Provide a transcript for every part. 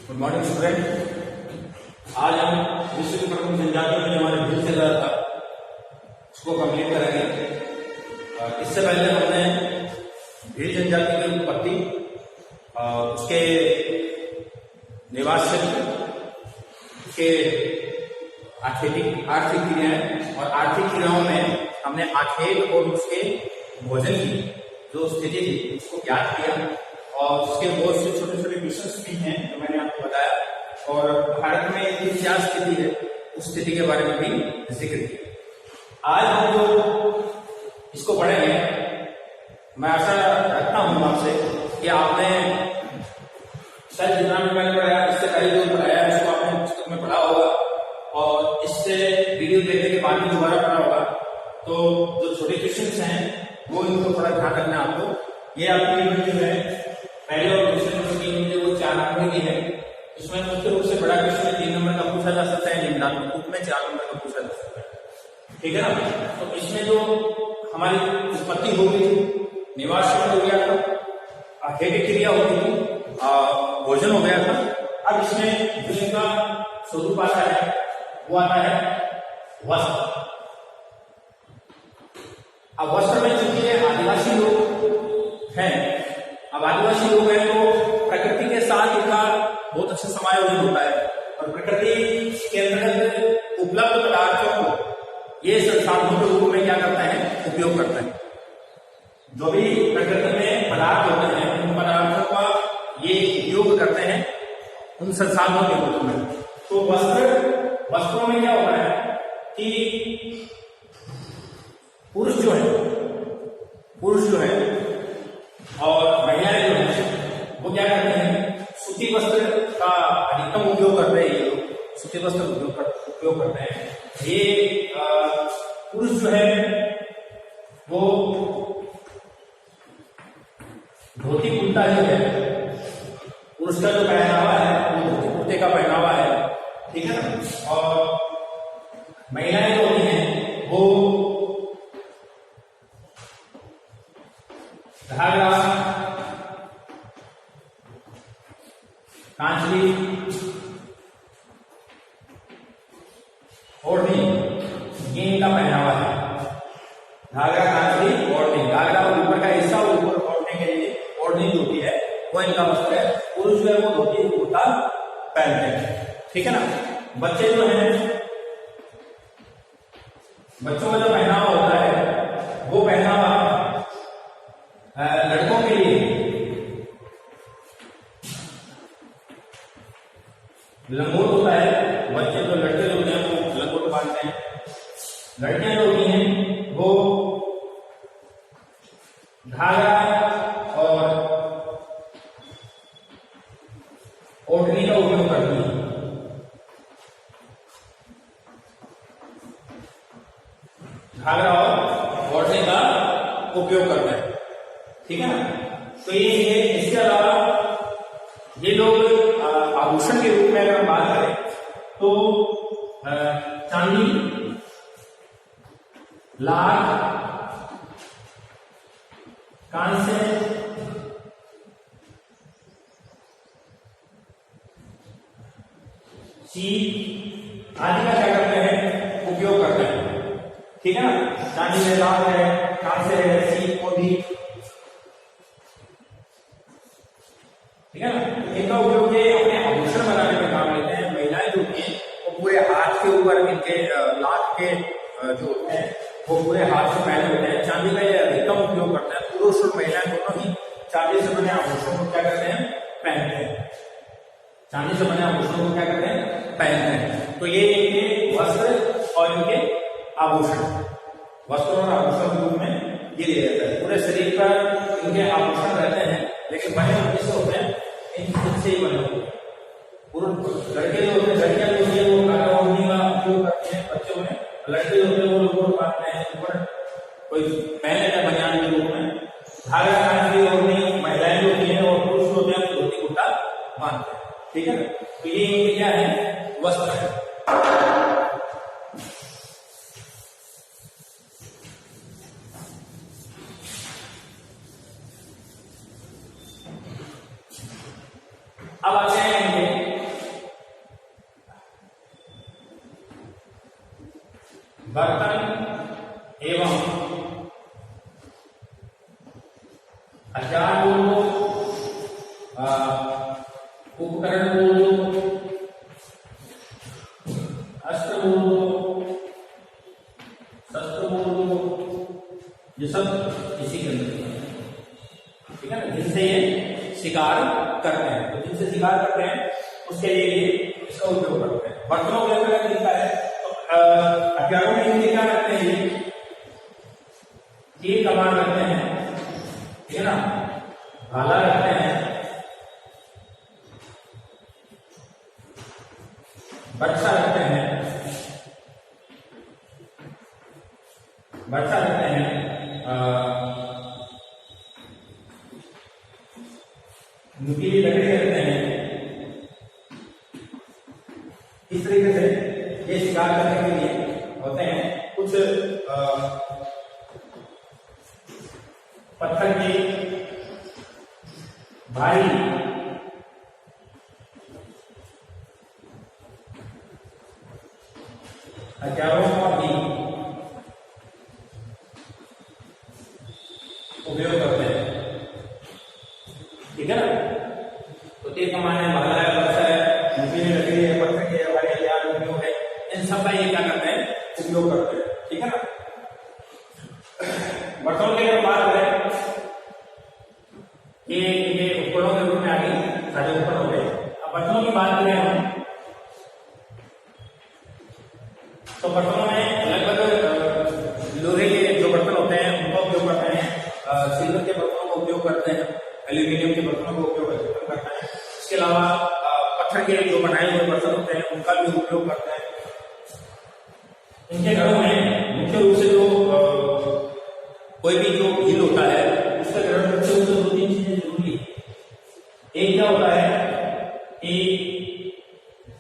Good morning student. आज हम विश्व की प्रमुख जनजातियों में हमारे भील चल रहा था उसको कंप्लीट करेंगे। इससे पहले हमने भील जनजाति की उत्पत्ति, उसके निवास क्षेत्र, उसके आर्थिक क्रियाएं और आर्थिक क्रियाओं में हमने आखेट और उसके भोजन की जो स्थिति थी उसको ज्ञात किया और उसके बहुत से छोटे छोटे क्वेश्चंस भी हैं जो मैंने आपको बताया और भारत में इनकी क्या स्थिति है उस स्थिति के बारे में भी जिक्र किया। आज हम जो इसको पढ़ेंगे, मैं आशा रखता हूं आपसे कि आपने शायद जितना भी मैंने पढ़ाया इससे पहले जो पढ़ाया है उसको आपने पुस्तक में पढ़ा होगा और इससे वीडियो देखने के बाद भी दोबारा पढ़ा होगा। तो जो छोटे क्वेश्चन हैं वो इनको थोड़ा ध्यान रखना आपको। ये आपकी वीडियो है पहले और दूसरे नंबर की वीडियो वो 4 नंबर की है। इसमें मुख्य रूप से बड़ा क्वेश्चन 3 नंबर का पूछा जा सकता है, निम्नात्मक रूप में 4 नंबर का पूछा जा सकता है, ठीक है ना। तो इसमें जो हमारी उत्पत्ति हो गई थी, निवास क्षेत्र हो गया था, आखेट क्रिया हो गई थी, भोजन हो गया था। अब इसमें जो इनका स्वरूप आता है वो आता है वस्त्र। अब वस्त्र में चूंकि आदिवासी लोग हैं, अब आदिवासी लोग हैं तो प्रकृति के साथ इनका बहुत अच्छा समायोजन होता है और प्रकृति के अंतर्गत उपलब्ध पदार्थों को ये संसाधनों के रूप में क्या करते हैं, उपयोग करते हैं। जो भी प्रकृति में पदार्थ होते हैं उन पदार्थों का ये उपयोग करते हैं उन संसाधनों के रूप में। तो वस्त्रों में क्या होता है कि पुरुष जो है और महिलाएं जो है वो क्या करते हैं, सूती वस्त्र का अधिकतम उपयोग करते हैं। ये लोग सूती वस्त्र उपयोग करते हैं। ये पुरुष जो है वो धोती कुर्ता जो है, पुरुष का जो पहनावा है वो धोती कुर्ते का पहनावा है, ठीक है ना। और महिलाएं जो होती हैं वो घाघरा, कांचली, ओढ़नी, ये इनका पहनावा है। घाघरा, कांचली, ओढ़नी। घाघरा ऊपर का हिस्सा ऊपर ओढ़ने के लिए ओढ़नी जो होती है वो इनका वस्त्र है। पुरुष जो है वो धोती कुर्ता पहनते हैं, ठीक है ना। बच्चे जो हैं, बच्चों का जो पहनावा होता है वो पहनावा लड़कों के लिए लंगोट होता है। बच्चे जो लड़के जो होते हैं वो लंगोट बांधते हैं। लड़कियां जो होती हैं वो घाघरा और ओढ़नी का उपयोग करती है। घाघरा और ओढ़नी का उपयोग करते हैं, ठीक है ना। तो ये इसके अलावा ये लोग आभूषण के रूप में अगर हम बात करें तो चांदी, लाख, कांस्य, चीप आदि का क्या करते हैं, उपयोग करते हैं, ठीक है ना। चांदी है, लाख है, कांस्य है, चीप को भी, ठीक है ना। इनका उपयोग ये अपने आभूषण बनाने में काम लेते हैं। महिलाएं जो होती हैं वो पूरे हाथ के ऊपर इनके लाख के जो होते हैं वो पूरे हाथ से पहने होते हैं। चांदी का ये अधिकतम उपयोग करते हैं। पुरुष और महिलाएं दोनों ही चांदी से बने आभूषण को क्या करते हैं, पहनते हैं। चांदी से बने आभूषणों को क्या करते हैं, पहनते हैं। तो ये इनके वस्त्र और इनके आभूषण, वस्त्र और आभूषण के रूप में ये दिया जाता है। पूरे शरीर पर इनके आभूषण रहते हैं लेकिन बने किससे होते हैं, इन खुद से ही बने होते हैं। लड़के जो होते हैं, लड़कियां जो होती है वो घाघरा ओढ़नी का उपयोग करते हैं बच्चों में। लड़के जो होते हैं वो लंगोट बांधते हैं, ऊपर कोई पहले का बनियान के रूप में। घाघरा, कांचली, ओढ़नी महिलाएं जो होती है और पुरुष होते हैं धोती कुर्ता बांधते हैं, ठीक है ना। तो ये क्या है, वस्त्र है। अब आते हैं बोल दो, उपकरण बोल दो, अस्त्र बोल दो, शस्त्र बोल दो, ये सब इसी के अंदर, ठीक है ना, जिनसे ये शिकार करते हैं। तो जिनसे शिकार करते हैं उसके लिए ये इसका उपयोग करते हैं। बर्तनों के अंदर दिखता है तो हथियारों में इनके क्या करते हैं, ये कमान रखते हैं, ठीक है ना, भाला रखते हैं, बर्छा रखते हैं, नुकीली लकड़ी रखते हैं। इस तरीके से ये शिकार करने के लिए होते हैं। कुछ पत्थर की भारी हथियारों का भी उपयोग करते हैं, ठीक है ना। तो तीर कमान है, भाला है, बर्छा है, नुकीली लकड़ी है, पत्थर के भारी हथियार उपयोग है, इन सब का ये क्या करते हैं, उपयोग करते हैं, ठीक है ना। बर्तनों की अगर बात करें, ये उपकरणों के रूप में आ गई, सारे उपकरण हो गए। अब बर्तनों की बात करें हम, तो बर्तनों में लगभग लोहे के जो बर्तन होते हैं उनका उपयोग करते हैं, सिल्वर के बर्तनों का उपयोग करते हैं, एल्यूमिनियम के बर्तनों का उपयोग करते हैं। इसके अलावा पत्थर के जो बनाए हुए बर्तन होते हैं उनका भी उपयोग करते हैं। इनके घरों में मुख्य रूप से जो कोई भी जो भील होता है उसका ग्रहण करते हुए दो तीन चीजें जरूरी है। एक क्या होता है कि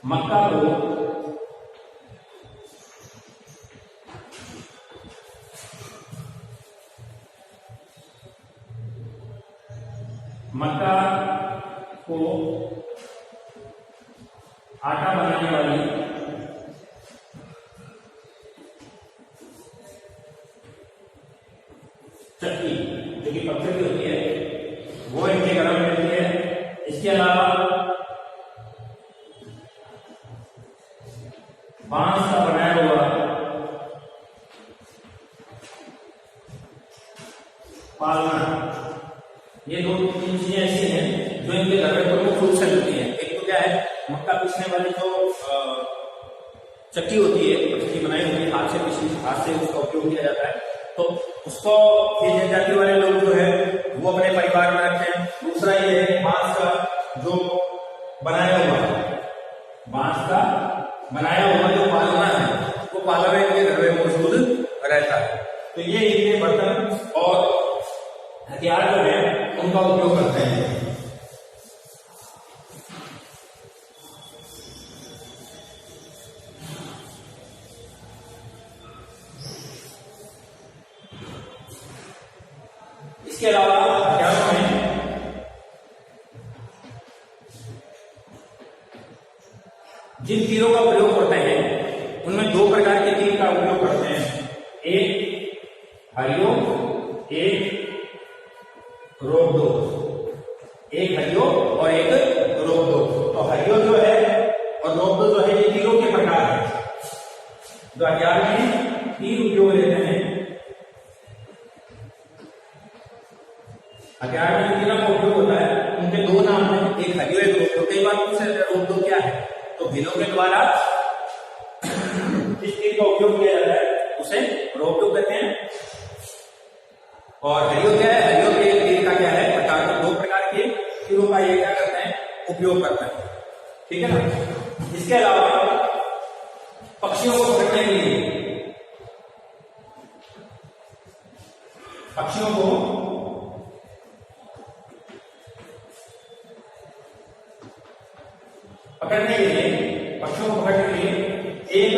मक्का को आटा बनाने वाली चक्की जो कि पत्थर की होती है वो इनके घर में मिलती है। इसके अलावा बांस का बनाया हुआ पालना, ये दो तीन चीजें ऐसी हैं जो इनके घर में प्रमुख रूप से मिलती है। एक तो क्या है, मक्का पीसने वाली जो चक्की होती है, पत्थर की बनाई होती है, हाथ से पीसी, हाथ से उसका उपयोग किया जाता है। तो उसको ये जनजाति वाले लोग जो है वो अपने परिवार में रखते हैं। दूसरा ये है बांस का जो बनाया हुआ जो पालना है वो पालना इनके घर में मौजूद रहता है। तो ये इनके बर्तन और हथियार जो है उनका उपयोग करते हैं। इसके अलावा हथियारों में जिन तीरों का प्रयोग करते हैं उनमें दो प्रकार के तीर का उपयोग करते हैं, एक हरियो, एक रोकदो। एक हरियो और एक रोकदो। तो हरियो जो है और रोकदो जो है ये तीरों के प्रकार है जो हथियार में तीर उपयोग लेते हैं। हथियार में तीरों का उपयोग होता है, उनके दो नाम हैं, एक हरियो एक रोकदो। कई बार पूछ रहे हैं रोकदो क्या है, तो भीलों के द्वारा जिस तीर का उपयोग किया जाता है उसे रोकदो कहते हैं। और हरियो क्या है, हरियो के तीर का क्या है प्रकार, दो प्रकार के तीरों का ये क्या करते हैं उपयोग करते हैं, ठीक है ना। इसके अलावा पक्षियों को पकड़ने के लिए, पक्षियों को पकड़ने के लिए, पक्षियों को पकड़ने के लिए एक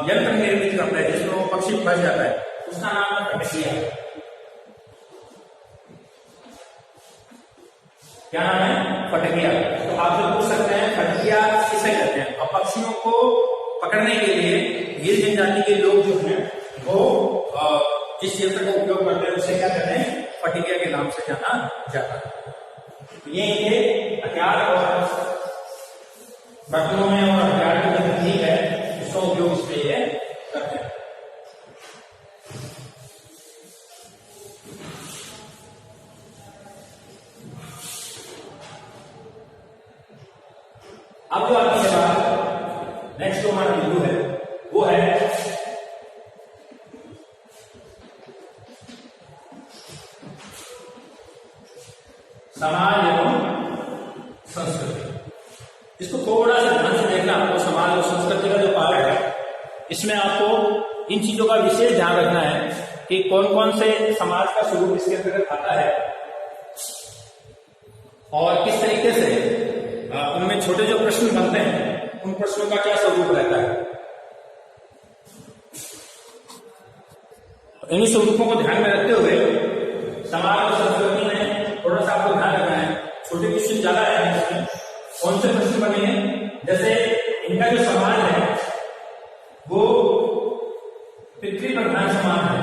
यंत्र निर्मित करता है जिसमें वो पक्षी फंस जाता है, उसका नाम है फटकिया। क्या नाम है, फटकिया। तो आप जो पूछ सकते हैं फटकिया किसे कहते हैं। अब पक्षियों को पकड़ने के लिए भील जनजाति के लोग जो हैं वो जिस यंत्र का उपयोग करते हैं उसे क्या कहते हैं, प्रतिक्रिया के नाम से जाना जाता है। तो ये इनके हथियार और बर्तनों में और हथियार की जो तकनीक है उसका उपयोग इसमें ये करते हैं। अब जो आती है बात, नेक्स्ट जो हमारा बिंदु है वो है समाज एवं संस्कृति। इसको थोड़ा सा ध्यान से देखना आपको। समाज और संस्कृति का जो पार्ट है इसमें आपको इन चीजों का विशेष ध्यान रखना है कि कौन कौन से समाज का स्वरूप इसके अंतर्गत आता है और किस तरीके से उनमें छोटे जो प्रश्न बनते हैं उन प्रश्नों का क्या स्वरूप रहता है। इन्हीं स्वरूपों को ध्यान में रखते हुए समाज और संस्कृति में थोड़ा सा आपको ध्यान रखना है। छोटे क्वेश्चन ज्यादा है इसमें, कौन से प्रश्न बनेंगे। जैसे इनका जो समाज है वो पितृ प्रधान समाज है।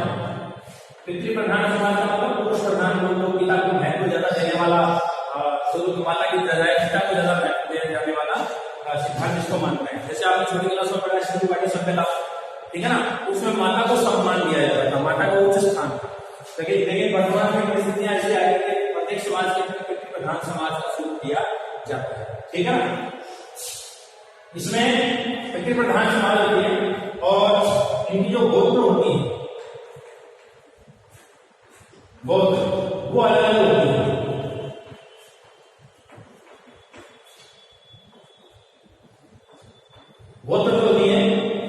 पितृ प्रधान समाज का मतलब पुरुष प्रधान, लोग पिता को महत्व ज्यादा देने वाला स्वरूप, माता की जगह पिता को ज्यादा महत्व दिया जाने वाला सिद्धांत इसको मानते हैं। जैसे आपने छोटी क्लास में पढ़ा शिशुवाटी सभ्यता, ठीक है ना, उसमें माता को सम्मान दिया जाता था, माता को उच्च स्थान था। लेकिन वर्तमान में परिस्थितियां ऐसी आई कि प्रत्येक समाज के पितृ प्रधान समाज का स्वरूप दिया जाता है, ठीक है ना। इसमें पितृ प्रधान समाज होती है और इनकी जो गोत्र होती है, गोत्र वो अलग अलग होती है। गोत्र जो होती है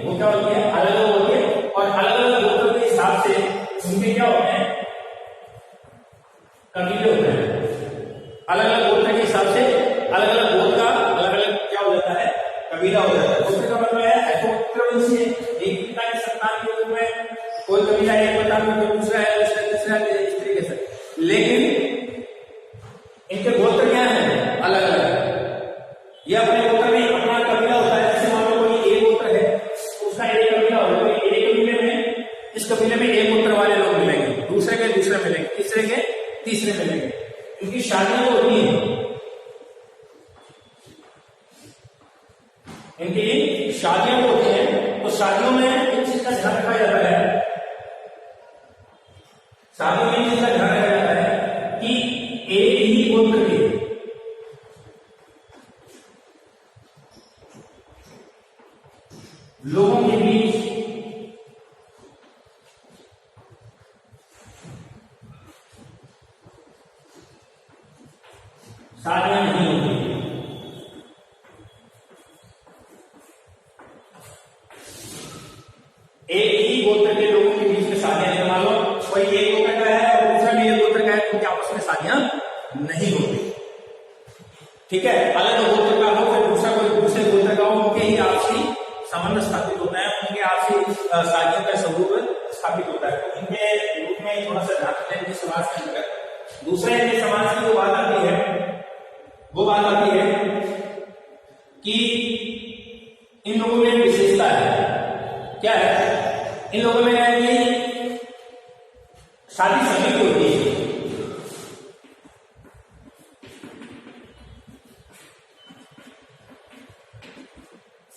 वो क्या होती है, अलग अलग होती है। और अलग अलग गोत्र के हिसाब से उनके क्या होते हैं, कबीले होते हैं। अलग अलग गोत्र के हिसाब से अलग अलग गोत्र का अलग अलग क्या हो जाता है, कबीला हो जाता है। गोत्र का मतलब है ऐसे एक पिता के संतान के रूप में कोई कबीला एक पिता में कोई दूसरा है, तीसरा है, इस तरीके से। लेकिन इनके गोत्र क्या है, अलग अलग। ये अपने गोत्र में अपना कबीला होता है। जैसे मान लो कोई एक गोत्र है उसका एक कबीला होगा, तो एक कबीले में इस कबीले में एक गोत्र वाले लोग मिलेंगे, दूसरे के दूसरे मिलेंगे, तीसरे के तीसरे मिलेंगे। इनकी शादियां होती हैं, इनकी शादियां होती हैं। तो शादियों में एक चीज का ध्यान रखा जाता है, शादियों में चीज का ध्यान रखा जाता है कि एक ही गोत्र के लोगों के बीच शादियां नहीं होती। एक ही गोत्र के लोगों के बीच में शादियां नहीं। मान लो कोई एक गोत्र का है और दूसरा भी एक गोत्र का है, तो उनके आपस में शादियां नहीं होती, ठीक है। अलग गोत्र का हो फिर दूसरा कोई दूसरे गोत्र का हो, उनके ही आपसी संबंध स्थापित होता है, उनके आपसी शादियों का स्वरूप स्थापित होता है। तो इनके रूप में थोड़ा सा ध्यान रखते हैं समाज के अंदर। दूसरे समाज की जो बात आती है वो बात आती है कि इन लोगों में विशेषता है। क्या है, इन लोगों में है कि शादी सभी की होती है।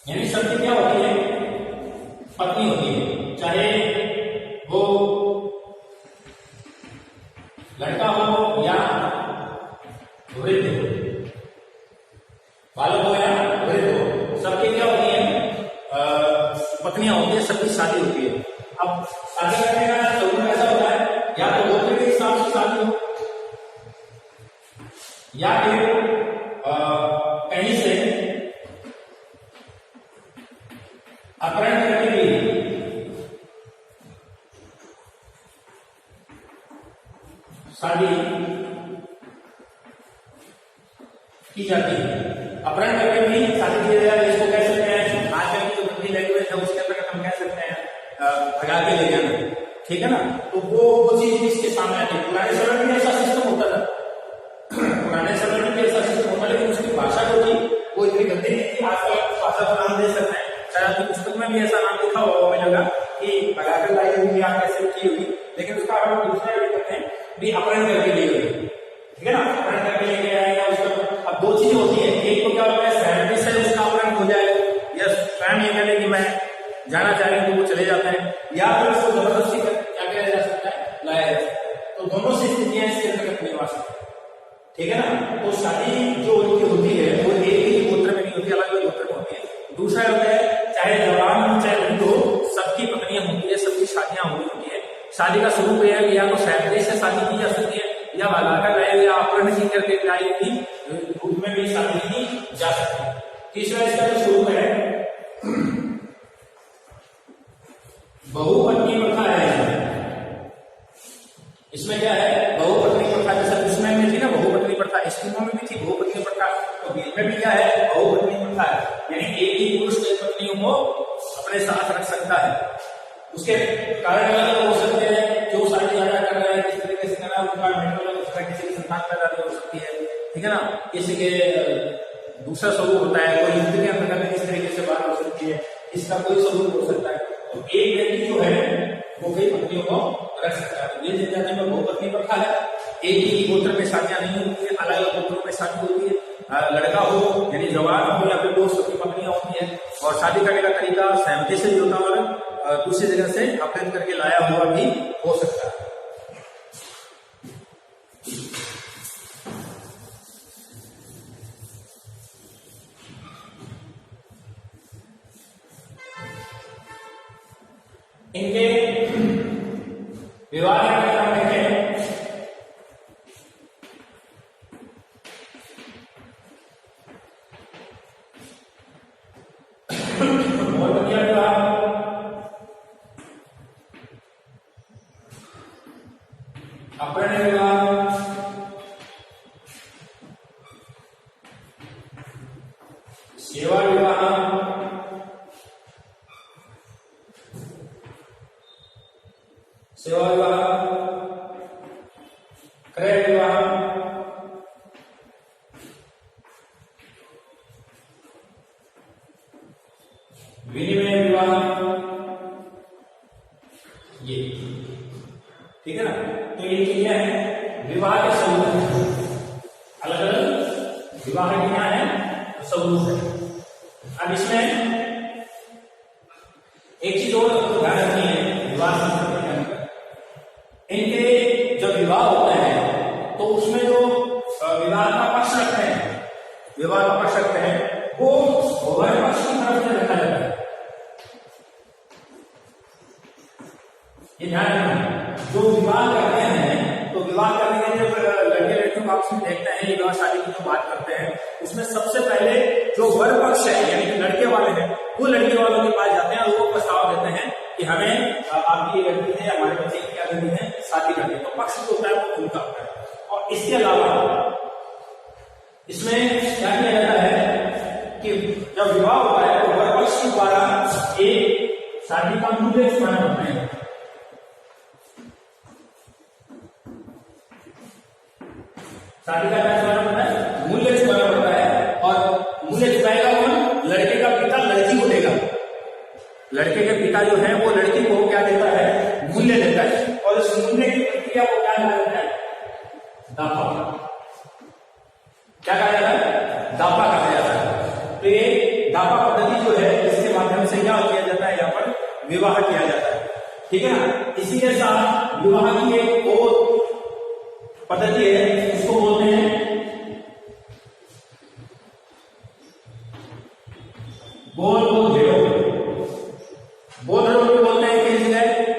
यानी सबकी क्या होती है, पत्नी होती है, चाहे वो लड़का हो या वृद्ध हो, बालक हो या वृद्ध हो, सबकी क्या होती है, पत्नियां होती है, सबकी शादी होती है। अब शादी करने का स्वरूप ऐसा होता है, या तो गोत्र के हिसाब से शादी हो या फिर कहीं से अपहरण करके भी शादी की जाती है। अपहरण करके भी शादी की जाती है। इसको कह सकते हैं, आजकल की जो हिंदी लैंग्वेज है उसके अंदर हम कह सकते हैं भगा के ले जाना, ठीक है ना। तो वो चीज इसके सामने आती है। पुराने समय में ऐसा सिस्टम होता था, पुराने समय में भी ऐसा सिस्टम होता, लेकिन उसकी भाषा जो थी वो इतनी गंदी नहीं थी। आजकल भाषा का नाम दे सकते हैं, शायद आपकी पुस्तक में भी ऐसा नाम लिखा हुआ मिलेगा कि भगाकर लाई हुई या कैसे की हुई, लेकिन उसका हम दूसरा ये करते हैं भी अपहरण करके लिए हुए, ठीक है ना, अपहरण करके लेके आएगा उसका। अब दो चीजें होती है, एक तो क्या होता है सैलरी से उसका अपहरण हो जाए, या स्वयं ये कहने कि मैं जाना चाह रही हूँ तो वो चले जाते हैं, या फिर उसको जबरदस्ती क्या किया जा सकता है, लाया जा सकता है। तो दोनों से स्थितियां इसके अंतर्गत नहीं आ सकती, ठीक है ना। तो शादी जो उनकी होती है वो एक ही गोत्र में नहीं होती, अलग अलग गोत्र में होती है। दूसरा होता है चाहे जवान हो चाहे बूढ़ हो, सबकी पत्नियां होती है, सबकी शादियां होती है। शादी का स्वरूप यह है कि या तो सहमति से शादी की जा सकती है, या भगाकर लाए या अपहरण की करके लाई की रूप में भी शादी की जा सकती है। तीसरा इसका जो स्वरूप है बहुपत्नी प्रथा है। इसमें क्या है, बहुपत्नी प्रथा, जैसे उसमें में थी ना बहुपत्नी प्रथा, स्त्रियों में भी थी बहुपत्नी प्रथा, तो बीच में भी क्या है बहुपत्नी प्रथा है, यानी एक ही पुरुष कई पत्नियों को अपने साथ रख सकता है। उसके कारण अलग हो सकते हैं, जो शादी ज्यादा कर रहा है किस तरीके से कर रहा है, उनका मेंटल उसका किसी की संतान पैदा हो सकती है, ठीक है ना। किसी के दूसरा स्वरूप होता है, कोई युद्ध के अंतर्गत किस तरीके से बात हो सकती है, इसका कोई स्वरूप हो सकता है। तो एक व्यक्ति जो है वो कई पत्नियों को रख सकता है। ये जनजाति में बहुपत्नी प्रथा है, एक ही गोत्र में शादियां नहीं होती है, अलग अलग गोत्रों में शादी होती है। लड़का हो यानी जवान हो या फिर दो सबकी पत्नियां होती है, और शादी करने का तरीका सहमति से भी होता है और दूसरी जगह से अपहरण करके लाया हुआ भी हो सकता है। इनके विवाह के क्रम देखें, बहुत बढ़िया विवाह, अपहरण विवाह, सेवा विवाह, सेवा विवाह, क्रय विवाह, विनिमय विवाह, ये ठीक है ना। तो ये क्या है, विवाह के स्वरूप, अलग अलग विवाह क्या है स्वरूप है। अब इसमें एक चीज और ध्यान रखनी है, विवाह इनके जब विवाह होता है तो उसमें जो विवाह का पक्ष रखते हैं, विवाह का पक्ष रखते हैं वो वर पक्ष की तरफ से रखा जाता है। ये ध्यान रखना, जो विवाह करते हैं तो विवाह करने के लिए लड़के लड़कियों को आपस में देखते हैं, विवाह शादी की जो बात करते हैं उसमें सबसे पहले जो वर पक्ष है यानी लड़के वाले हैं वो लड़के वालों के पास जाते हैं और वो प्रस्ताव देते हैं कि हमें आपकी लड़की है, हमारे बच्चे की क्या करनी है, शादी करनी है। तो पक्ष जो होता है वो उनका होता है। और इसके अलावा इसमें क्या किया जाता है कि जब विवाह होता है तो वर पक्ष के द्वारा एक शादी का मूल्य स्मरण होता है। शादी का क्या स्मरण होता है, मूल्य स्मरण होता है। और मूल्य चुकाएगा कौन, लड़के का पिता लड़की को देगा। लड़के के पिता जो है वो लड़की को क्या देता है, मूल्य देता है, और इस मूल्य की प्रक्रिया को क्या कहा जाता है, दापा। क्या कहा जाता है, दापा कहा जाता है। तो ये दापा पद्धति जो है इसके माध्यम से क्या किया जाता है, यहाँ पर विवाह किया जाता है, ठीक है ना। इसी के साथ विवाह की एक और पद्धति है, इसको बोलते हैं गोल घेड़ो। गोल घेड़ो भी बोलते हैं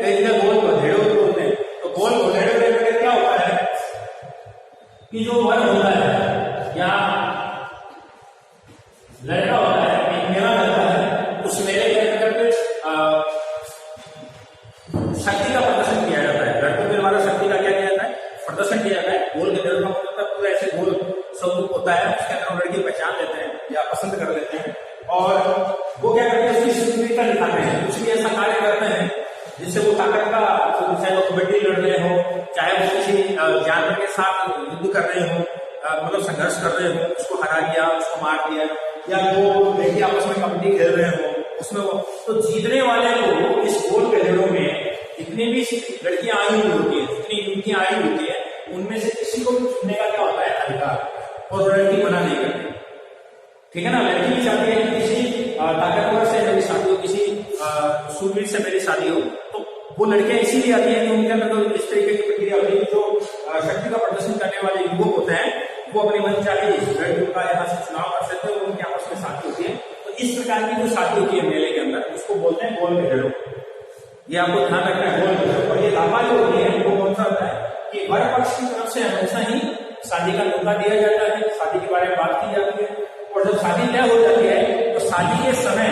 कई जगह गोल घेड़ो भी बोलते हैं। तो गोल घेड़ो में क्या होता है कि जो वर होता है या लड़का होता है, एक मेला लगता है, उस मेले के अंतर्गत शक्ति का प्रदर्शन किया जाता है। लड़कों के द्वारा शक्ति का क्या किया जाता है, प्रदर्शन किया जाता है। गोल घेड़ो का मतलब पूरा ऐसे गोल स्वरूप होता है, उसके अंदर लड़की पहचान लेते हैं या पसंद कर लेते हैं, और वो क्या करते हैं, उसकी सुंदरता दिखाते हैं, कुछ भी ऐसा कार्य करते हैं जिससे वो ताकत का, चाहे वो कबड्डी लड़ रहे हो, चाहे वो किसी जानवर के साथ युद्ध कर रहे हो, मतलब संघर्ष कर रहे हो, उसको हरा दिया, उसको मार दिया, या वो लड़की आपस में कबड्डी खेल रहे हो उसमें वो, तो जीतने वाले को इस गोल घेड़ों में जितनी भी लड़कियां आई हुई होती है, जितनी युवतियां आई होती है, उनमें से किसी को भी चुनने का क्या होता है अधिकार, और वो लड़की मना नहीं करती। ठीक है ना, लड़की भी चाहती है कि किसी ताकतवर से मेरी शादी हो, किसी शूरवीर से मेरी शादी हो, तो वो लड़कियां इसीलिए आती है कि उनके अंदर तो इस तरीके की प्रक्रिया होती है। जो शक्ति का प्रदर्शन करने वाले युवक होते हैं वो अपनी मन चाहे लड़कियों का यहाँ से चुनाव कर सकते हैं, उनके आपस में शादी होती है। तो इस प्रकार की जो शादी होती है मेले के अंदर, उसको बोलते हैं गोल घेरो। ये आपको ध्यान रखना है, गोल घेरो। और ये दावा जो होती है वो कौन सा होता है कि वर पक्ष की तरफ से हमेशा ही शादी का न्योता दिया जाता है, शादी के बारे में बात की जाती है, और जब शादी तय हो जाती है तो शादी के समय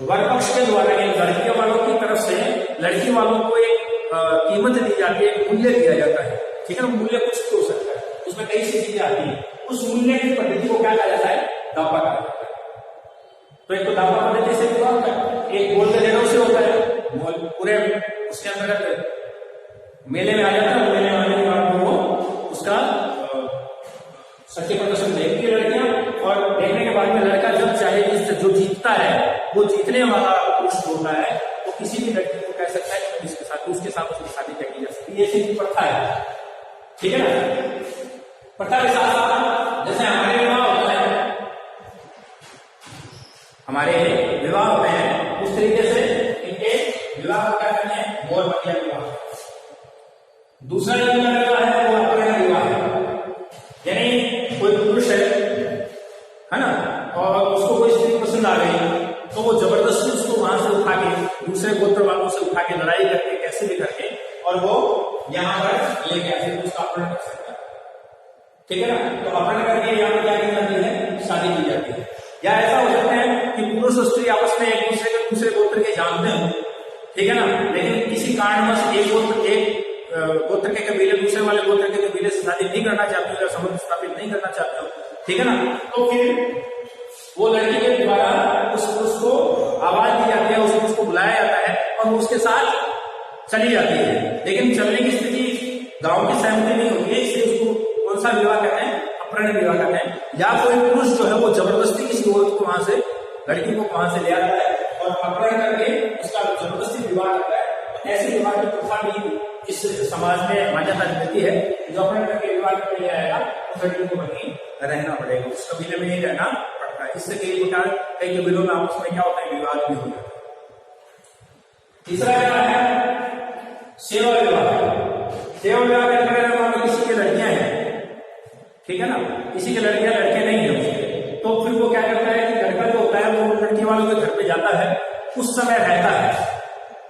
वर पक्ष के द्वारा लड़की वालों की तरफ से लड़की वालों को एक कीमत दी जाती है, मूल्य दिया जाता है। ठीक है ना, मूल्य कुछ भी हो सकता है, उसमें कई सी चीजें आती हैं। उस मूल्य की पद्धति को क्या कहा जाता है, दावा कहा जाता है। तो एक तो दावा पद्धति से विवाह होता है, एक गोल घेरो से होता है, पूरे उसके अंतर्गत मेले में आ जाता है। मेले में आने के बाद वो उसका शक्ति प्रदर्शन देखती है लड़कियां, और देखने के बाद में लड़का जब चाहे जो जीतता है, वो जीतने वाला पुरुष होता है, वो किसी भी लड़की को कह सकता है कि उसके साथ उसकी शादी तय की जा सकती है। ये सिर्फ प्रथा है। ठीक है ना, प्रथा के साथ साथ जैसे हमारे विवाह होता है, हमारे विवाह होते हैं उस तरीके से इनके विवाह क्या करते हैं, बहुत बढ़िया विवाह। दूसरा जो विवाह है वो अपहरण विवाह है। यानी कोई पुरुष है ना, और उसको कोई स्त्री पसंद आ गई, तो वो जबरदस्ती उसको वहां से उठा के दूसरे गोत्र वालों से उठा के लड़ाई करके कैसे भी करके और वो यहाँ पर लेके आते हैं, उसका अपहरण कर सकता है। ठीक है ना, तो अपहरण करके यहाँ पर क्या की जाती है, शादी की जाती है। या ऐसा हो सकता है कि पुरुष और स्त्री आपस में एक दूसरे गोत्र के जानते हो, ठीक है ना, लेकिन किसी कारणवश एक गोत्र के कबीले दूसरे वाले गोत्र के कबीले से शादी नहीं करना चाहते हो या संबंध स्थापित नहीं करना चाहते हो, ठीक है ना, तो फिर वो लड़की के द्वारा उस पुरुष को आवाज दी जाती है, उस पुरुष को बुलाया जाता है और उसके साथ चली जाती है। लेकिन चलने की स्थिति गांव की सहमति नहीं होती है, इसलिए उसको कौन सा विवाह कहते हैं, अपहरण विवाह कहते हैं। या कोई पुरुष जो है वो जबरदस्ती किसी औरत को वहां से, लड़की को वहां से ले आता है और अपहरण करके उसका जबरदस्ती विवाह करता है। ऐसे विवाह की प्रथा भी इस समाज में मान्यता देती है। जो अपहरण करके विवाह करके ले आएगा उस लड़की को वहीं रहना पड़ेगा, उस कबीले में ही रहना पड़ता है। इससे कई प्रकार कई कबीलों में आपस में क्या होता है, विवाद भी होता है। तीसरा विवाह है सेवा विवाह। सेवा विवाह के अंतर्गत किसी की लड़कियां हैं, ठीक है ना, किसी के लड़कियां लड़के नहीं है उसके, तो फिर वो क्या करता है कि लड़का जो होता है वो लड़की वालों के घर पे जाता है, कुछ समय रहता है